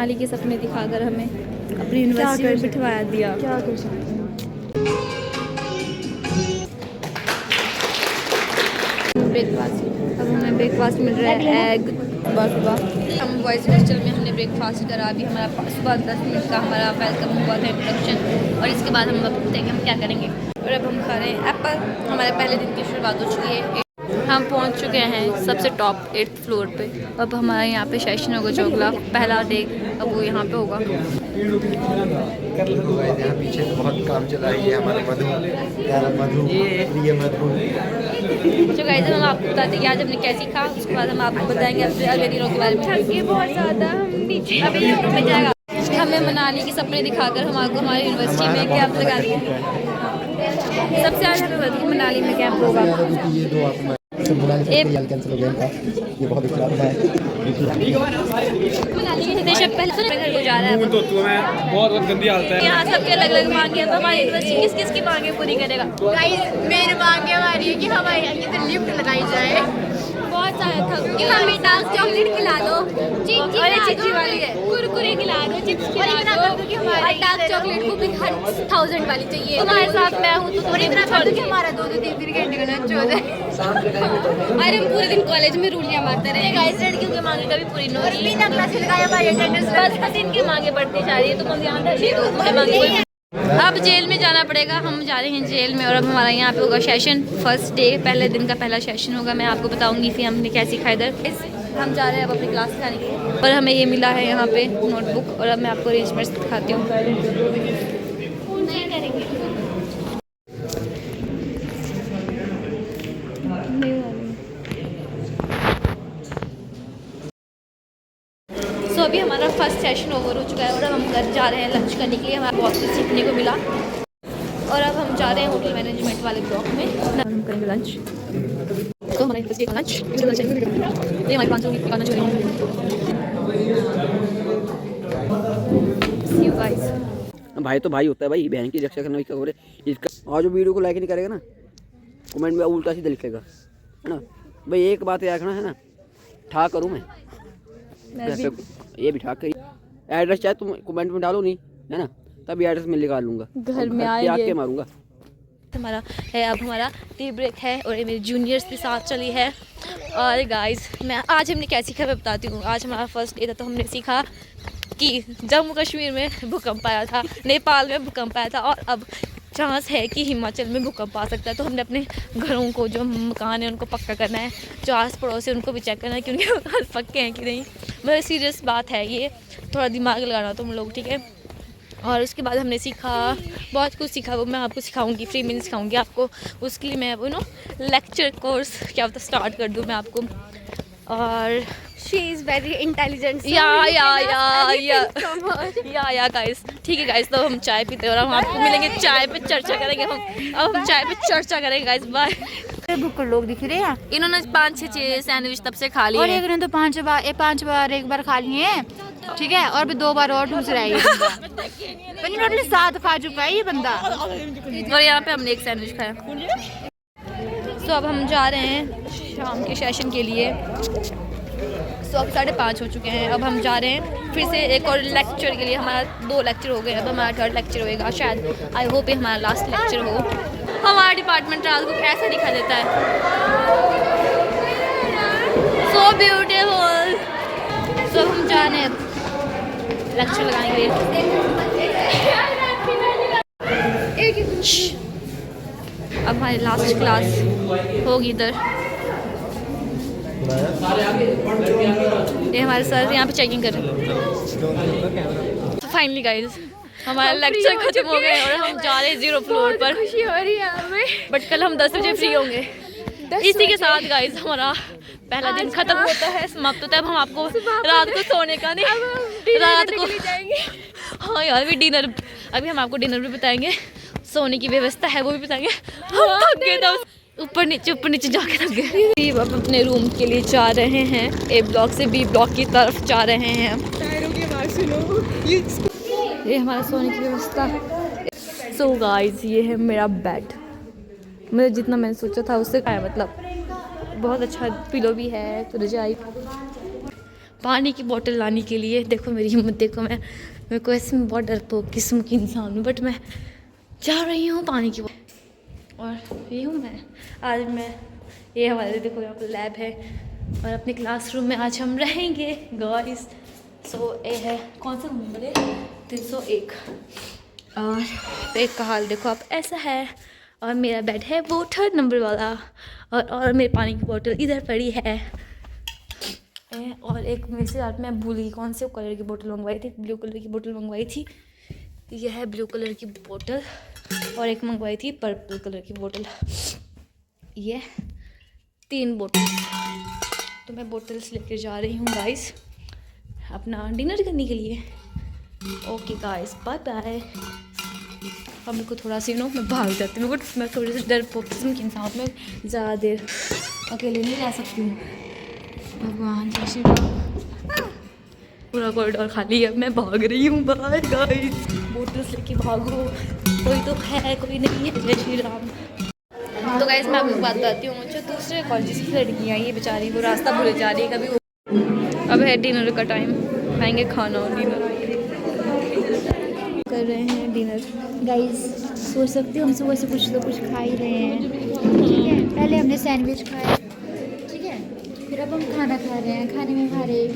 मनाली के सपने दिखाकर हमें अपनी यूनिवर्सिटी में बिठवाया दिया। क्या कर सकते हैं। ब्रेकफास्ट, अब हमें ब्रेकफास्ट मिल रहा है एग सुबह सुबह। हम बॉयज़ हॉस्टल में हमने ब्रेकफास्ट करा। अभी हमारा सुबह 10 मिनट का हमारा वेलकम हुआ था, इंट्रोडक्शन, और इसके बाद हम अब देखते हैं हम क्या करेंगे। और अब हम खा रहे हैं एप्पल। हमारे पहले दिन की शुरुआत हो चुकी है। हम पहुंच चुके हैं सबसे टॉप 8th फ्लोर पे। अब हमारा यहाँ पे सेशन होगा जोगला, पहला डे अब वो यहाँ पे होगा। यहाँ पीछे तो बहुत काम चला है। ये हमारा मधु, प्यारा मधु, प्रिय मधु। तो गाइस हम आपको बताते हैं कि आज हमने क्या सीखा, उसके बाद हम आपको बताएंगे अपने अगले दिनों के बारे में। थके बहुत ज़्यादा हम नीचे अभी यूट्यूब में जाएगा। हमें मनाली के सपने दिखाकर हम आपको हमारी यूनिवर्सिटी में कैंप लगा दिए। सबसे ज़्यादा हमें बताइए मनाली में कैंप होगा। ये दो आप कैंसिल हो गया इनका, ये बहुत खराब है। मनाली के हितेश पहले तो घर को जा रहा है। तो तुम्हें बहुत गंदी हालत है। यहाँ सबके अलग अलग मांगे हैं, तो हमारी यूनिवर्सिटी किस किस की मांगे पूरी करेगा। मेरी मांग ये हमारी है कि हमारे यहाँ तो लिफ्ट लगाई जाए। बहुत सारा था कि हमें डार्क चॉकलेट खिला दो, चिच्ची वाली है, कुरकुरे खिला दो, चिप्स खिला दो, कि हमारे डार्क चॉकलेट को भी 1000 वाली चाहिए। तुम्हारे साथ मैं हूँ तो थोड़ी इतना कर दो कि हमारा 2-3 घंटे का लंच हो जाए। अरे हम पूरे दिन कॉलेज में रूलियाँ मारते रहे। गाइस लड़कियों की मांगे कभी पूरी नहीं हो रही। बिना क्लास लगाया हमारी अटेंडेंस बस इनकी मांगे बढ़ती जा रही है, तो हम यहाँ दे दो तुम्हें मांगे कोई। अब जेल में जाना पड़ेगा, हम जा रहे हैं जेल में। और अब हमारा यहाँ पे होगा सेशन, फर्स्ट डे, पहले दिन का पहला सेशन होगा। मैं आपको बताऊंगी फिर हमने क्या सीखा इधर। हम जा रहे हैं अब अपनी क्लास खाने के लिए, और हमें ये मिला है यहाँ पे नोटबुक। और अब मैं आपको अरेंजमेंट्स दिखाती हूँ। अभी हमारा फर्स्ट सेशन ओवर हो चुका है, और अब हम घर जा रहे हैं लंच करने के लिए। हमें बहुत कुछ सीखने को मिला। और अब हम जा रहे हैं होटल मैनेजमेंट वाले ब्लॉक में, हम करेंगे लंच। तो हमारे फर्स्ट डे का लंच ये हमारे 500 की खाना चाहिए। सी यू गाइस। भाई तो भाई होता है भाई, बहन की रक्षा करना भी क्या हो रहा है इसका। और जो वीडियो को लाइक नहीं करेगा ना, कमेंट में उल्टा सीधा लिखेगा, है ना भाई। एक बात याद रखना, है ना, ठा करूँ मैं ये भी ठाक करी। एड्रेस चाहे तुम कमेंट में डालो नहीं, है ना, तभी एड्रेस मैं निकाल लूँगा, घर में आके मारूंगा। हमारा है अब हमारा टी ब्रेक है, और ये मेरे जूनियर्स के साथ चली है। और गाइस मैं आज हमने क्या सीखा मैं बताती हूँ। आज हमारा फर्स्ट डे था, तो हमने सीखा कि जम्मू कश्मीर में भूकंप आया था, नेपाल में भूकंप आया था, और अब चांस है कि हिमाचल में भूकंप आ सकता है। तो हमने अपने घरों को, जो मकान है उनको पक्का करना है, जो आस पड़ोस है उनको भी चेक करना है कि उनके मकान पक्के हैं कि नहीं। बहुत सीरियस बात है ये, थोड़ा दिमाग लगाना तुम लोग, ठीक है। और उसके बाद हमने सीखा, बहुत कुछ सीखा, वो मैं आपको सिखाऊंगी, फ्री में सिखाऊंगी आपको। उसके लिए मैं लेक्चर कोर्स क्या होता स्टार्ट कर दूँ मैं आपको। और शी इज़ वेरी इंटेलिजेंट। या गाइस, ठीक है गाइस। तो हम चाय पीते हैं और हम आपको मिलेंगे चाय पे चर्चा करेंगे। अब हम चाय पे चर्चा करेंगे गाइस, बाय। भूखे लोग दिख रहे हैं। इन्होंने 5-6 सैंडविच तब से खा लिए, और एक ने तो 5 बार एक बार खा लिए हैं, ठीक है। और भी 2 बार और दूसरा है ये बंदा। टोटल 7 खा चुका है ये बंदा। और यहाँ पे हमने एक सैंडविच खाया। तो अब हम जा रहे हैं शाम के सेशन के लिए। तो अब 5:30 हो चुके हैं। अब हम जा रहे हैं फिर से एक और लेक्चर के लिए। हमारा 2 लेक्चर हो गए, अब हमारा 3rd लेक्चर होएगा शायद। आई होप ये हमारा लास्ट लेक्चर हो। हमारा डिपार्टमेंट रात को कैसा दिखा देता है, सो ब्यूटीफुल। सो हम जा रहे हैं लेक्चर लगाने के लिए। अब हमारी लास्ट क्लास होगी इधर। ये हमारे सर यहाँ पे चेकिंग कर रहे हैं। तो फाइनली गाइस हमारा लेक्चर खत्म हो गए, और हम जा रहे हैं 0 फ्लोर पर। खुशी हो रही है हमें। बट कल हम 10 बजे फ्री होंगे। इसी के साथ गाइस हमारा पहला दिन खत्म होता है, समाप्त होता है। अब हम आपको रात को सोने का नहीं, रात को हाँ यार भी डिनर, अभी हम आपको डिनर भी बताएंगे, सोने की व्यवस्था है वो भी बताएंगे। हम थक गए था, ऊपर नीचे जाके थक गए। अब अपने रूम के लिए जा रहे हैं, A ब्लॉक से B ब्लॉक की तरफ जा रहे हैं। ये हमारा सोने की व्यवस्था। सो गाइस ये है मेरा बेड। मतलब जितना मैंने सोचा था उससे क्या है, मतलब बहुत अच्छा पिलो भी है, तो रजाई। पानी की बोतल लाने के लिए। देखो मेरी हिम्मत देखो, मेरे को ऐसे में बहुत डरपोक किस्म की इंसान हूँ, बट मैं जा रही हूँ पानी की बोतल। और ये हूँ मैं। आज मैं ये हमारे देखो यहाँ पर लैब है और अपने क्लासरूम में आज हम रहेंगे गाइस। सो ये है कौन सा नंबर है 301 और बेड का हाल देखो आप ऐसा है। और मेरा बेड है वो 3rd नंबर वाला और मेरे पानी की बोतल इधर पड़ी है। और एक मेरे से रात में भूल गई कौन से कलर की बोतल मंगवाई थी, ब्लू कलर की बोतल मंगवाई थी। यह है ब्लू कलर की बोतल और एक मंगवाई थी पर्पल कलर की बोतल। ये 3 बोतल। तो मैं बोतल्स लेकर जा रही हूँ गाइस अपना डिनर करने के लिए। Okay guys bye bye. अब मेरे को थोड़ा सी मैं भाग जाती हूँ, बट मैं थोड़ी सी डरपोक किस्म की इंसान में ज़्यादा देर अकेले नहीं रह सकती हूँ। भगवान जय श्री राम। पूरा कॉरिडोर खाली है, मैं भाग रही हूँ बाय गाइस। बोतल्स लेके भागो, कोई तो है कोई नहीं है। जय श्री राम। तो गाइस मैं आपको बात बताती हूँ, जो दूसरे कॉलेज की लड़कियाँ ये बेचारी वो रास्ता भूल जा रही है कभी। अब है डिनर का टाइम, खाएंगे खाना। डिनर कर रहे हैं डिनर गाइस सोच सकते हो हम सुबह से कुछ तो कुछ खा ही रहे हैं, ठीक है। पहले हमने सैंडविच खाया, ठीक है, फिर अब हम खाना खा रहे हैं। खाने में हमारे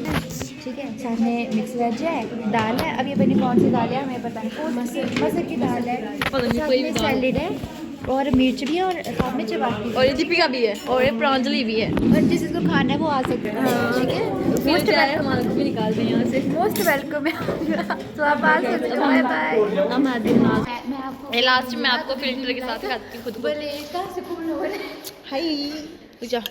ठीक है सामने मिक्स वेज है, दाल है। अब ये बनी कौन सी दाल है हमें पता नहीं, मसूर की दाल है। साथ में सैलेड है और मिर्च भी है और साथ में चपाती और ये दीपिका भी है और ये प्रांजलि भी है। और जिसको खाना है वो आ सकता है, ठीक है। मोस्ट वेलकम भी निकाल दें यहाँ से। मोस्ट वेलकम है, तो आप आ सकते हो। Bye bye. हम आते हैं मैं आपको ये लास्ट में आपको फिल्टर के साथ खाती हूँ खुद को। बोले कहाँ से कूल बोले हाय जा।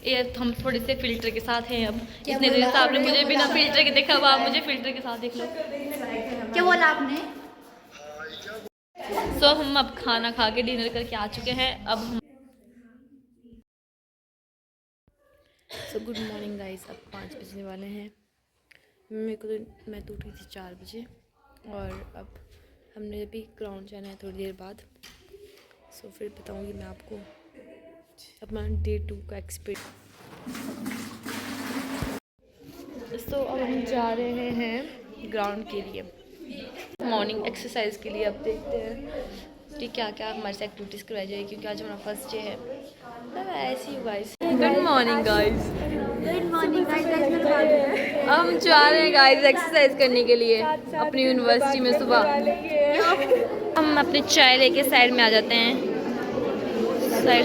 ये हम थोड़े से फिल्टर के साथ हैं अब। इतने देर से आपने मुझे बिना फिल्टर के देखा, अब आप मुझे फिल्टर के साथ देख लो। क्या बोला आपने? सो हम अब खाना खा के डिनर करके आ चुके हैं। अब हम गुड मॉर्निंग गाइस। अब 5 बजने वाले हैं। मैं तो उठी थी 4 बजे और अब हमने अभी ग्राउंड जाना है थोड़ी देर बाद। सो फिर बताऊंगी मैं आपको अपना डे 2 का एक्सपीरियंस। तो अब हम जा रहे हैं ग्राउंड के लिए मॉर्निंग एक्सरसाइज के लिए। अब देखते हैं कि क्या क्या हमारे से एक्टिविटीज़ करवाई जाएगी, क्योंकि आज हमारा फर्स्ट डे है। तो ऐसे ही guys. Good morning guys. Good morning guys. हम जा रहे हैं गाइस एक्सरसाइज करने के लिए अपनी यूनिवर्सिटी में सुबह। हम अपने चाय लेके साइड में आ जाते हैं। साइड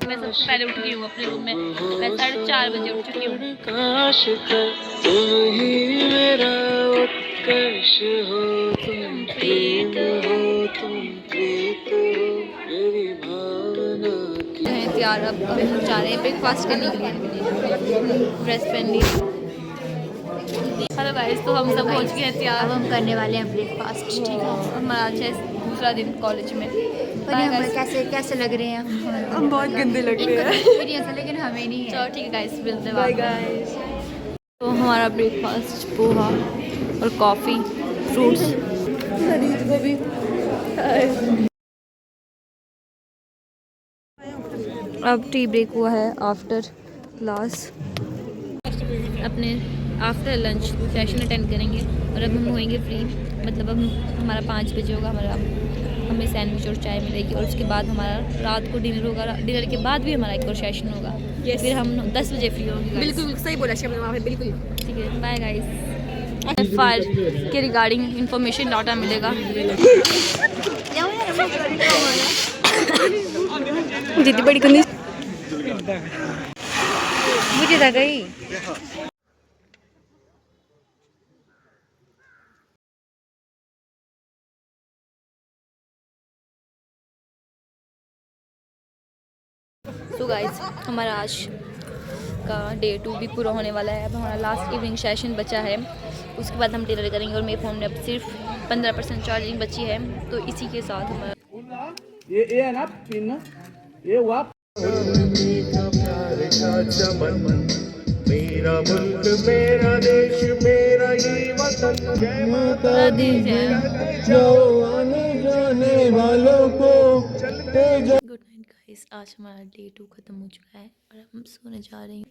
मैं सबसे पहले उठ गई हूँ अपने रूम में। मैं 4:30 बजे उठ चुकी हूँ। काश कर तुम ही मेरा उत्कर्ष हो, तुम प्रीत हो, तुम प्रीत हो मेरी भावना की। तैयार अब हम जा रहे हैं ब्रेकफास्ट करने के लिए। ड्रेस पहन ली। हेलो गाइस, तो हम सब पहुँच गए हैं तैयार। अब हम करने वाले हैं ब्रेकफास्ट, ठीक है। हमारा आज है दूसरा दिन कॉलेज में। कैसे लग रहे हैं हम बहुत गंदे लग रहे हैं। एक्सपीरियंस है लेकिन हमें नहीं है। चलो ठीक है गाइस, मिलते हैं। Bye guys. तो हमारा ब्रेकफास्ट पोहा और कॉफ़ी फ्रूट्स को भी। अब टी ब्रेक हुआ है आफ्टर क्लास। अपने आफ्टर लंच सेशन अटेंड करेंगे और अब हम होएंगे फ्री। मतलब अब हमारा 5 बजे होगा हमारा, हमें सैंडविच और चाय मिलेगी और उसके बाद हमारा रात को डिनर होगा। डिनर के बाद भी हमारा एक और सेशन होगा। फिर हम 10 बजे फ्री होंगे। बिल्कुल सही बोला शिमला वहाँ पे, बिल्कुल ठीक है। Bye guys. फायर के रिगार्डिंग इंफॉर्मेशन डाटा मिलेगा। जितनी बड़ी गंदी मुझे लग गई। तो गाइस हमारा आज का डे 2 भी पूरा होने वाला है। अब हमारा लास्ट इवनिंग सेशन बचा है, उसके बाद हम डिनर करेंगे। और मेरे फ़ोन में अब सिर्फ 15% चार्जिंग बची है, तो इसी के साथ हमारा ये है ना पिन, ये हुआ मेरा मुल्क मेरा देश मेरा ये वतन, जय माता दी जय। जो आने जाने वालों को गुड नाइट गाइस। गाइस आज हमारा डे 2 ख़त्म हो चुका है और हम सोने जा रहे हैं।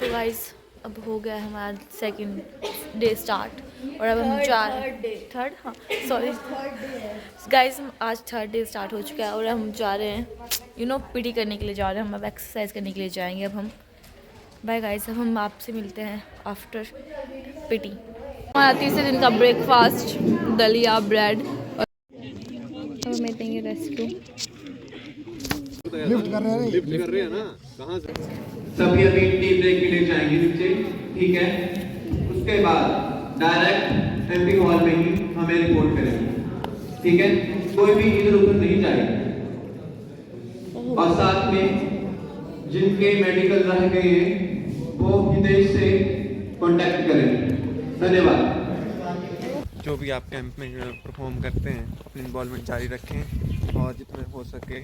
तो गाइस अब हो गया हमारा सेकंड डे स्टार्ट और अब हम थर्ड हाँ सॉरी गाइस आज थर्ड डे स्टार्ट हो चुका है और हम जा रहे हैं पीटी करने के लिए जा रहे हैं। हम अब एक्सरसाइज करने के लिए जाएंगे। अब हम बाय गाइस, अब हम आपसे मिलते हैं आफ्टर पीटी। हमारा तीसरे दिन का ब्रेकफास्ट दलिया ब्रेड और अब हमें देंगे रेस्क्यू। सभी अभी टी ब्रेक के लिए जाएंगे नीचे, ठीक है। उसके बाद डायरेक्ट एमपी हॉल में ही हमें रिपोर्ट करेंगे, ठीक है। कोई भी इधर उधर नहीं जाएगा और साथ में जिनके मेडिकल रह गए हैं वो हितेश से कांटेक्ट करेंगे। धन्यवाद। जो भी आप कैंप में परफॉर्म करते हैं अपनी इन्वॉल्वमेंट जारी रखें और जितना हो सके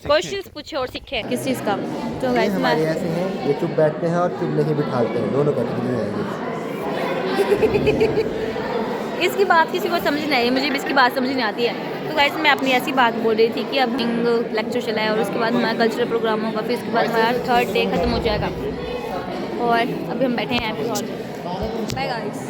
क्वेश्चंस पूछे और सीखे किस चीज़ का। तो ये गाइस हमारे ऐसे हैं, ये चुप बैठते हैं और चुप नहीं बिठाते हैं, दोनों कैटेगरी है ये। इसकी बात किसी को समझ नहीं आई, मुझे भी इसकी बात समझ नहीं आती है। तो गाइस मैं अपनी ऐसी बात बोल रही थी कि अब लेक्चर चला है और उसके बाद हमारा कल्चरल प्रोग्राम होगा, फिर उसके बाद हमारा थर्ड डे ख़त्म हो जाएगा और अभी हम बैठे हैं एमपी हॉल में। Bye guys.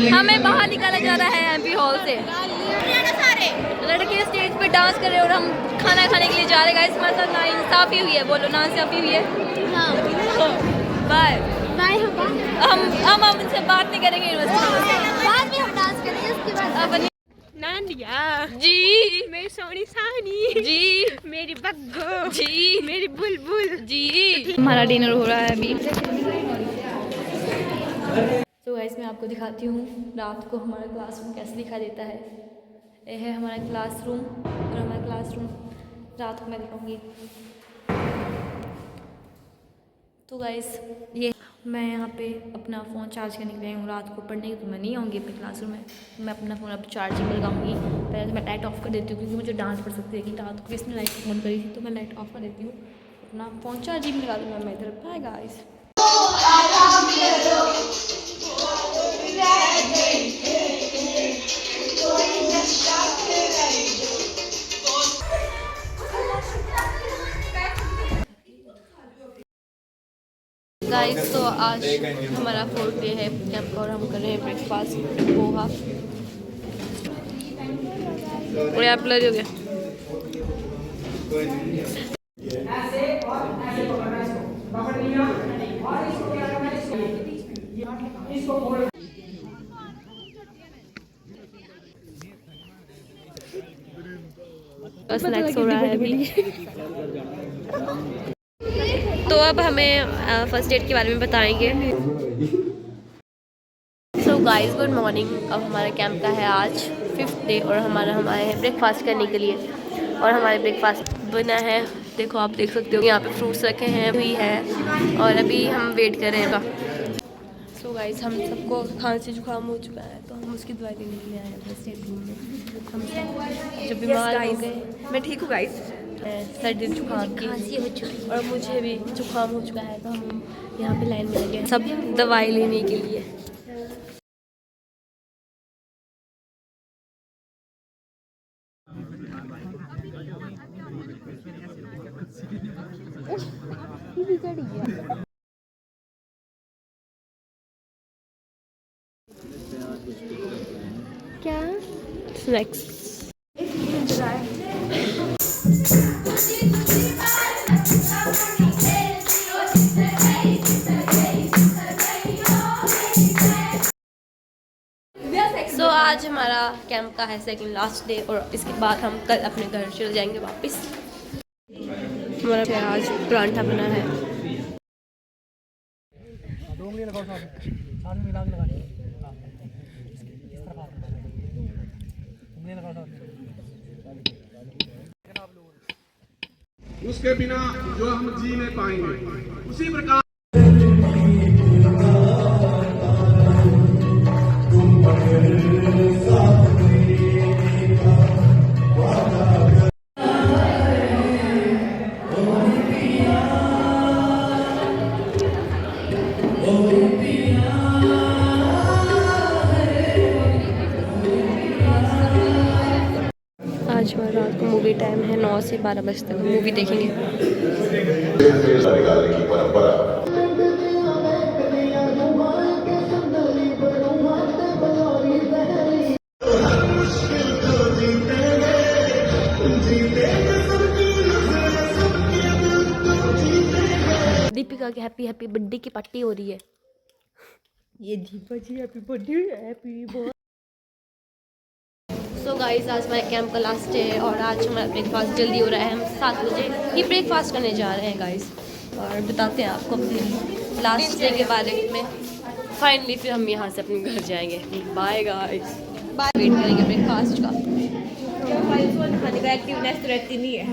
हमें बाहर निकाला जा रहा है एमपी हॉल से। लड़के स्टेज पे डांस कर रहे हैं और हम खाना खाने के लिए जा रहे हैं। गाइस हमारे साथ नाइंसाफी हुई है, बोलो नाइंसाफी हुई है। हाँ बाय बाय। हम उनसे बात नहीं करेंगे यूनिवर्सिटी बाद में, हम डांस करेंगे उसके बाद। नानिया जी, मेरी सोनी सानी जी, मेरी बग्गो जी, मेरी बुलबुल जी। हमारा डिनर हो रहा है अभी। तो गाइस मैं आपको दिखाती हूँ रात को हमारा क्लासरूम कैसे दिखा देता है। यह है हमारा क्लासरूम और हमारा क्लासरूम रात को मैं दिखाऊंगी। तो गाइस ये मैं यहाँ पे अपना फ़ोन चार्ज करने के लिए आई हूँ। रात को पढ़ने की तो मैं नहीं आऊँगी अपने क्लासरूम में, मैं अपना फ़ोन अब चार्जिंग में लगाऊंगी। पहले तो मैं लाइट ऑफ कर देती हूँ क्योंकि मुझे डांट पड़ सकती है कि रात को किसने लाइट ऑन करी थी, तो मैं लाइट ऑफ कर देती हूँ, अपना फ़ोन चार्जिंग में लगा दूँगा मैं इधर। Bye guys. गाइस तो आज हमारा 4th डे है कैंप का और हम कर रहे हैं ब्रेकफास्ट पोहा। और आप ब्लर हो गया। स्नैक्स हो रहा है अभी। तो अब हमें फर्स्ट डेट के बारे में बताएंगे। So guys good morning. अब हमारे कैंप का है आज 5th डे और हमारे हैं ब्रेकफास्ट करने के लिए और हमारे ब्रेकफास्ट बना है, देखो आप देख सकते हो यहाँ पे फ्रूट्स रखे हैं हुई है और अभी हम वेट कर रहे हैं। सो गाइस हम सबको खांसी जुकाम हो चुका है तो हम उसकी दवाई लेने के लिए आए हैं फर्स्ट एड रूम में। हम जब बीमार हो गए, मैं ठीक हूँ गाइस, सर्दी जुकाम की खांसी हो चुकी और मुझे भी जुकाम हो चुका है, तो हम यहाँ पे लाइन में लगे हैं सब दवाई लेने के लिए। क्या स्नैक्स। सो आज हमारा कैंप का है सेकंड लास्ट डे और इसके बाद हम कल अपने घर चले जाएंगे वापस। हमारा आज परांठा बना है। उसके बिना जो हम जी नहीं पाएंगे, उसी प्रकार आज हमारा रात को मूवी टाइम है, 9 से 12 बजे तक मूवी देखेंगे। दीपिका की हैप्पी हैप्पी बर्थडे की पार्टी हो रही है। ये Deepa ji happy birthday, happy birthday. So guys आज हमारे कैंप का लास्ट डे है और आज हमारा ब्रेकफास्ट जल्दी हो रहा है। हम 7 बजे ही ब्रेकफास्ट करने जा रहे हैं गाइस और बताते हैं आपको अपने लास्ट डे के बारे में। फाइनली फिर हम यहाँ से अपने घर जाएंगे। बाय गाइस, वेट करेंगे ब्रेकफास्ट का। खाने का एक्टिवनेस तो रहती नहीं है।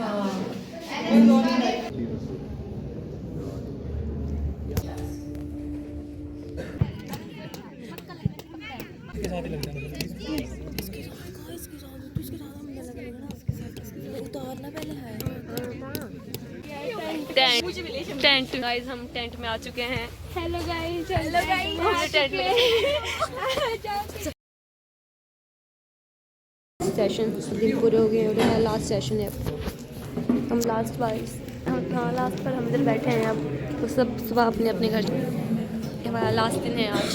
टेंट गाइस, हम टेंट में आ चुके हैं। Hello guys, hello guys. Tent में सेशन दिन पूरे हो गए और लास्ट सेशन है। हम लास्ट पर हम इधर बैठे हैं। अब तो सब सुबह अपने अपने घर, हमारा लास्ट दिन है आज।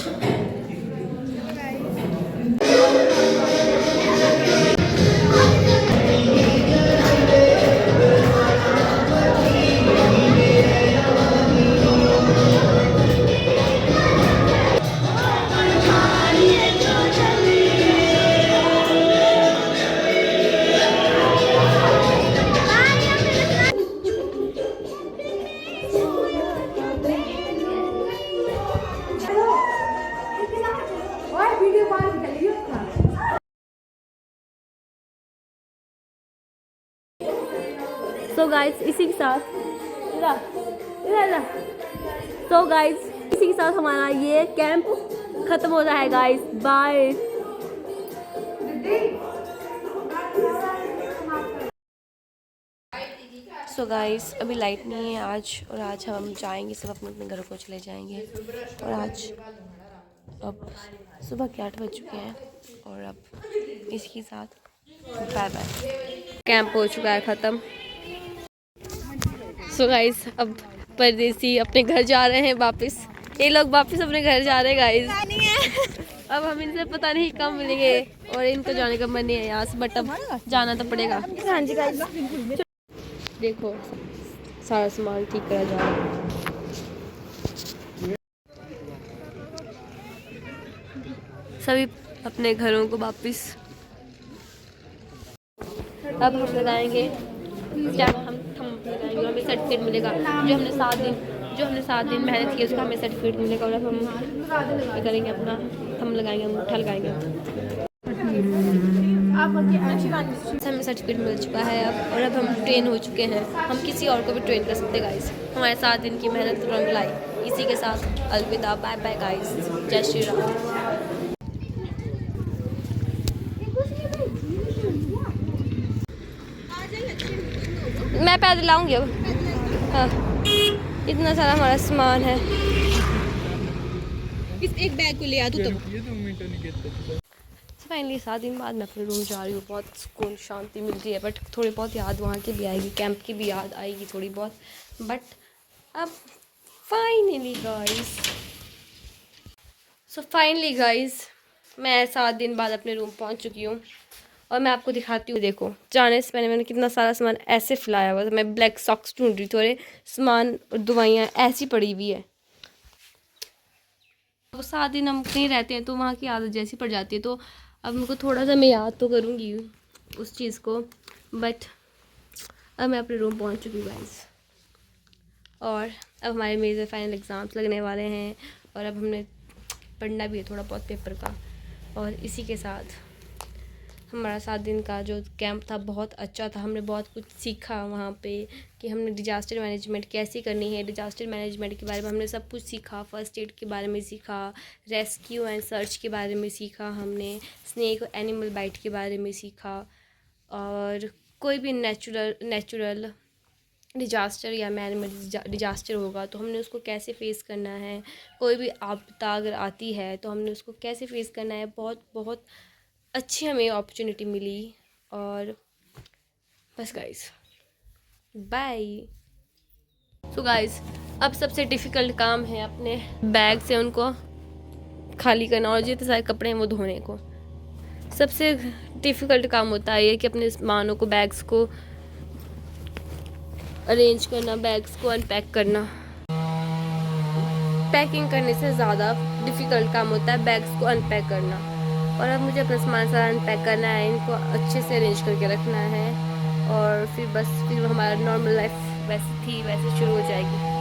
सो गाइस इसी के साथ इसी के साथ हमारा ये कैंप ख़त्म हो रहा है गाइस। बाय। सो गाइस अभी लाइट नहीं है आज और आज हम जाएंगे, सब अपने अपने घरों को चले जाएंगे। और आज अब सुबह के 8 बज चुके हैं और अब इसके साथ बाय बाय। कैंप हो चुका है ख़त्म। सो गाइस अब परदेसी अपने घर जा रहे हैं वापस। ये लोग वापस अपने घर जा रहे हैं गाइस। अब हम इनसे पता नहीं कब मिलेंगे और इनको जाने का मन नहीं है यहाँ से, बट अब जाना तो पड़ेगा। हाँ जी गाइस, देखो सारा सामान ठीक करा जा रहा है। सभी अपने घरों को वापस। अब हम लगाएंगे हम लगाएंगे, हमें सर्टिफिकेट मिलेगा। जो हमने 7 दिन मेहनत की उसका हमें सर्टिफिकेट मिलेगा। और अब हम क्या करेंगे, अपना थंब लगाएंगे, अंगूठा लगाएंगे। हमें सर्टिफिकेट मिल चुका है अब, और अब हम ट्रेन हो चुके हैं। हम किसी और को भी ट्रेन कर सकते गाइस। हमारे 7 दिन की मेहनत रंग लाई। इसी के साथ अलविदा, बाय बाय गाइस, जय श्री राम। मैं पैदल आऊँगी अब। हाँ, इतना सारा हमारा सामान है। इस एक बैग को ले आ तू तो। फाइनली 7 दिन बाद मैं अपने रूम जा रही हूँ। बहुत सुकून शांति मिल रही है, बट थोड़ी बहुत याद वहाँ की भी आएगी, कैंप की भी याद आएगी थोड़ी बहुत। बट अब फाइनली गाइस मैं 7 दिन बाद अपने रूम पहुंच चुकी हूँ और मैं आपको दिखाती हूँ। देखो, जाने से पहले मैंने कितना सारा सामान ऐसे फैलाया हुआ था। मैं ब्लैक सॉक्स ढूंढ रही, थोड़े सामान और दवाइयाँ ऐसी पड़ी हुई है। वो 7 दिन हम कहीं रहते हैं तो वहाँ की आदत जैसी पड़ जाती है, तो अब मुझको थोड़ा सा मैं याद तो करूँगी उस चीज़ को। बट अब मैं अपने रूम पहुँच चुकी हूँ गाइस, और अब हमारे मेजर फाइनल एग्ज़ाम्स लगने वाले हैं और अब हमने पढ़ना भी है थोड़ा बहुत पेपर का। और इसी के साथ हमारा 7 दिन का जो कैंप था बहुत अच्छा था। हमने बहुत कुछ सीखा वहाँ पे कि हमने डिजास्टर मैनेजमेंट कैसे करनी है। डिजास्टर मैनेजमेंट के बारे में हमने सब कुछ सीखा। फर्स्ट एड के बारे में सीखा, रेस्क्यू एंड सर्च के बारे में सीखा, हमने स्नेक और एनिमल बाइट के बारे में सीखा, और कोई भी नेचुरल डिजास्टर या मैन मेड डिजास्टर होगा तो हमने उसको कैसे फेस करना है। कोई भी आपदा अगर आती है तो हमने उसको कैसे फेस करना है। बहुत बहुत अच्छी हमें अपॉर्चुनिटी मिली। और बस गाइस, बाय। सो गाइस, अब सबसे डिफ़िकल्ट काम है अपने बैग से उनको खाली करना, और जितने सारे कपड़े हैं वो धोने को। सबसे डिफ़िकल्ट काम होता है ये कि अपने सामानों को, बैग्स को अरेंज करना, बैग्स को अनपैक करना। पैकिंग करने से ज़्यादा डिफ़िकल्ट काम होता है बैग्स को अनपैक करना। और अब मुझे अपना सामान सारा अनपैक करना है, इनको अच्छे से अरेंज करके रखना है, और फिर बस फिर हमारा नॉर्मल लाइफ वैसे थी वैसे शुरू हो जाएगी।